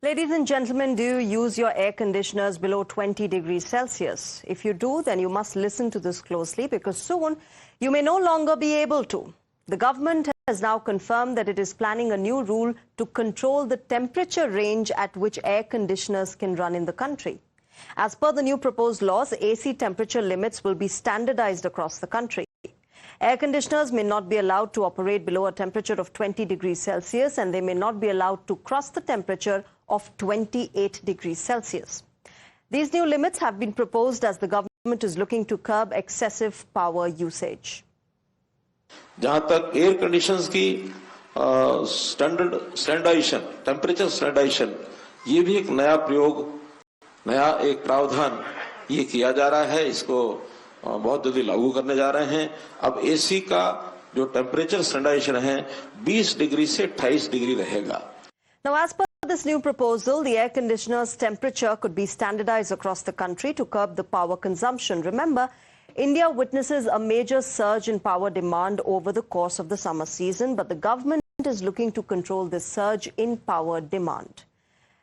Ladies and gentlemen, do you use your air conditioners below 20 degrees Celsius? If you do, then you must listen to this closely because soon you may no longer be able to. The government has now confirmed that it is planning a new rule to control the temperature range at which air conditioners can run in the country. As per the new proposed laws, AC temperature limits will be standardized across the country. Air conditioners may not be allowed to operate below a temperature of 20 degrees Celsius and they may not be allowed to cross the temperature of 28 degrees Celsius. These new limits have been proposed as the government is looking to curb excessive power usage. जहां तक air conditions की standardisation, temperature standardisation, ये भी एक नया प्रयोग, नया एक प्रावधान ये किया जा रहा है। इसको बहुत जल्दी लागू करने जा रहे हैं। अब एसी का जो टेम्परेचर स्टैंडर्डाइजेशन है 20 डिग्री से 28 डिग्री रहेगा। Now, as per this new proposal, the air conditioner's temperature could be standardized across the country to curb the power consumption. Remember, India witnesses a major surge in power demand over the course of the summer season, but the government is looking to control this surge in power demand.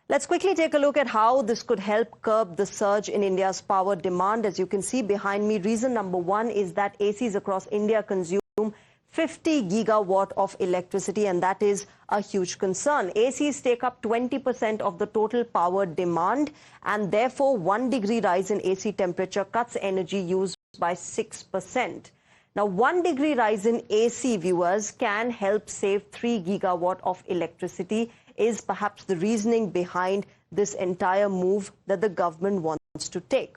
Let's quickly take a look at how this could help curb the surge in India's power demand. As you can see behind me, reason number one is that ACs across India consume 50 gigawatt of electricity, and that is a huge concern. ACs take up 20% of the total power demand, and therefore 1 degree rise in AC temperature cuts energy use by 6%. Now, 1 degree rise in AC, viewers, can help save 3 gigawatt of electricity, is perhaps the reasoning behind this entire move that the government wants to take.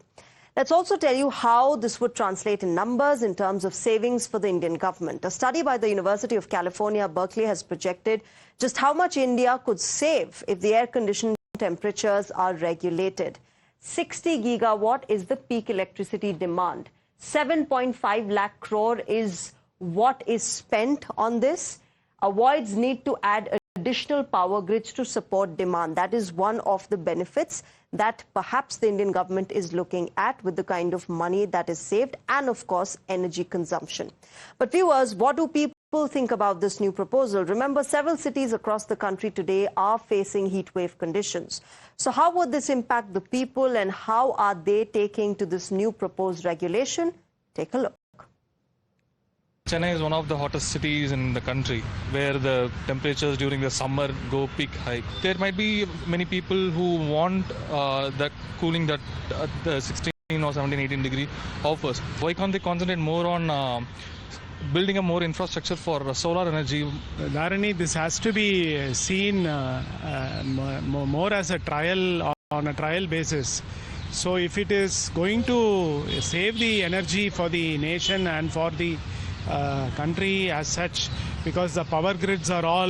Let's also tell you how this would translate in numbers in terms of savings for the Indian government. A study by the University of California, Berkeley has projected just how much India could save if the air conditioning temperatures are regulated. 60 gigawatt is the peak electricity demand. 7.5 lakh crore is what is spent on this. Avoids need to add additional power grids to support demand. That is one of the benefits that perhaps the Indian government is looking at with the kind of money that is saved and, of course, energy consumption. But viewers, what do people think about this new proposal? Remember, several cities across the country today are facing heat wave conditions. So how would this impact the people and how are they taking to this new proposed regulation? Take a look. Chennai is one of the hottest cities in the country where the temperatures during the summer go peak high. There might be many people who want that cooling that the 16 or 17, 18 degree offers. Why can't they concentrate more on building a more infrastructure for solar energy? Dharani, this has to be seen more as a trial, on a trial basis. So if it is going to save the energy for the nation and for the country as such, because the power grids are all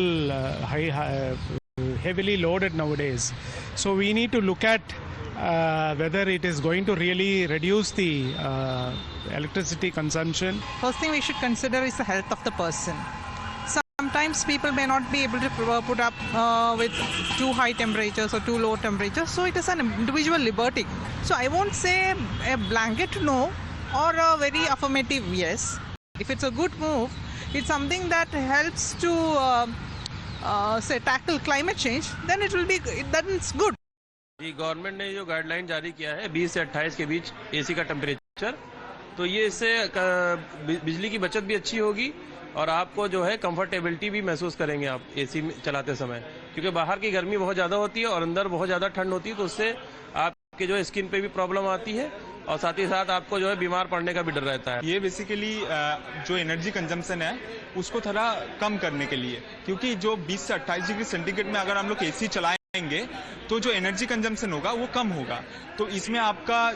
heavily loaded nowadays. So we need to look at whether it is going to really reduce the electricity consumption. First thing we should consider is the health of the person. Sometimes people may not be able to put up with too high temperatures or too low temperatures, so it is an individual liberty. So I won't say a blanket no or a very affirmative yes. If it's a good move, it's something that helps to say tackle climate change, then it will be, then it's good. जी government ने जो guideline जारी किया है 20 से 28 के बीच AC का temperature, तो ये इससे बिजली की बचत भी अच्छी होगी और आपको जो है कंफर्टेबिलिटी भी महसूस करेंगे आप एसी चलाते समय, क्योंकि बाहर की गर्मी बहुत ज़्यादा होती है और अंदर बहुत ज़्यादा ठंड होती है, तो उससे आपके जो है स्किन पे भी प्रॉब्लम आती है और साथ ही साथ आपको जो है बीमार पड़ने का भी डर रहता है। ये बेसिकली जो एनर्जी कंजम्पशन है उसको थोड़ा कम करने के लिए, क्योंकि जो 20 से 28 डिग्री सेंटीग्रेड में अगर हम लोग एसी चलाएंगे तो जो एनर्जी कंजम्पशन होगा वो कम होगा, तो इसमें आपका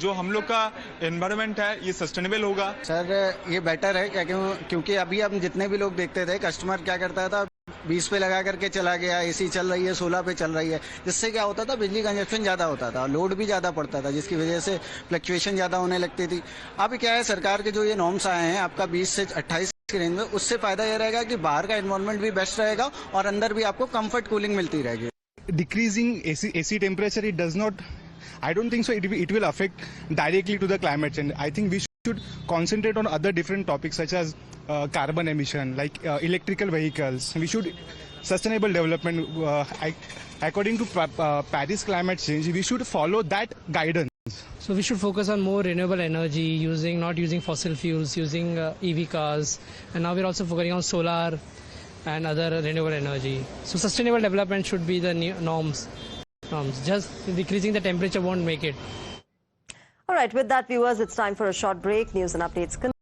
जो हम लोग का एनवायरनमेंट है ये सस्टेनेबल होगा। सर ये बेटर है क्योंकि अभी हम जितने भी लोग देखते थे, कस्टमर क्या करता था 20 पे लगा करके चला गया, एसी चल रही है 16 पे चल रही है, जिससे क्या होता था बिजली कंजप्शन ज़्यादा होता था, लोड भी ज़्यादा पड़ता था, जिसकी वजह से फ्लक्चुएशन ज़्यादा होने लगती थी। अब क्या है, सरकार के जो ये नॉर्म्स आए हैं आपका 20 से 28 की रेंज में, उससे फायदा ये रहेगा कि बाहर का एनवायरनमेंट भी बेस्ट रहेगा और अंदर भी आपको कंफर्ट कूलिंग मिलती रहेगी। Decreasing AC temperature, it does not, I don't think so it will affect directly to the climate change. I think we should concentrate on other different topics such as carbon emission, like electrical vehicles. We should sustainable development, according to Paris climate change, we should follow that guidance. So we should focus on more renewable energy, not using fossil fuels, using EV cars, and now we're also focusing on solar and other renewable energy. So sustainable development should be the new norms. Just decreasing the temperature won't make it. All right, with that, viewers, it's time for a short break. News and updates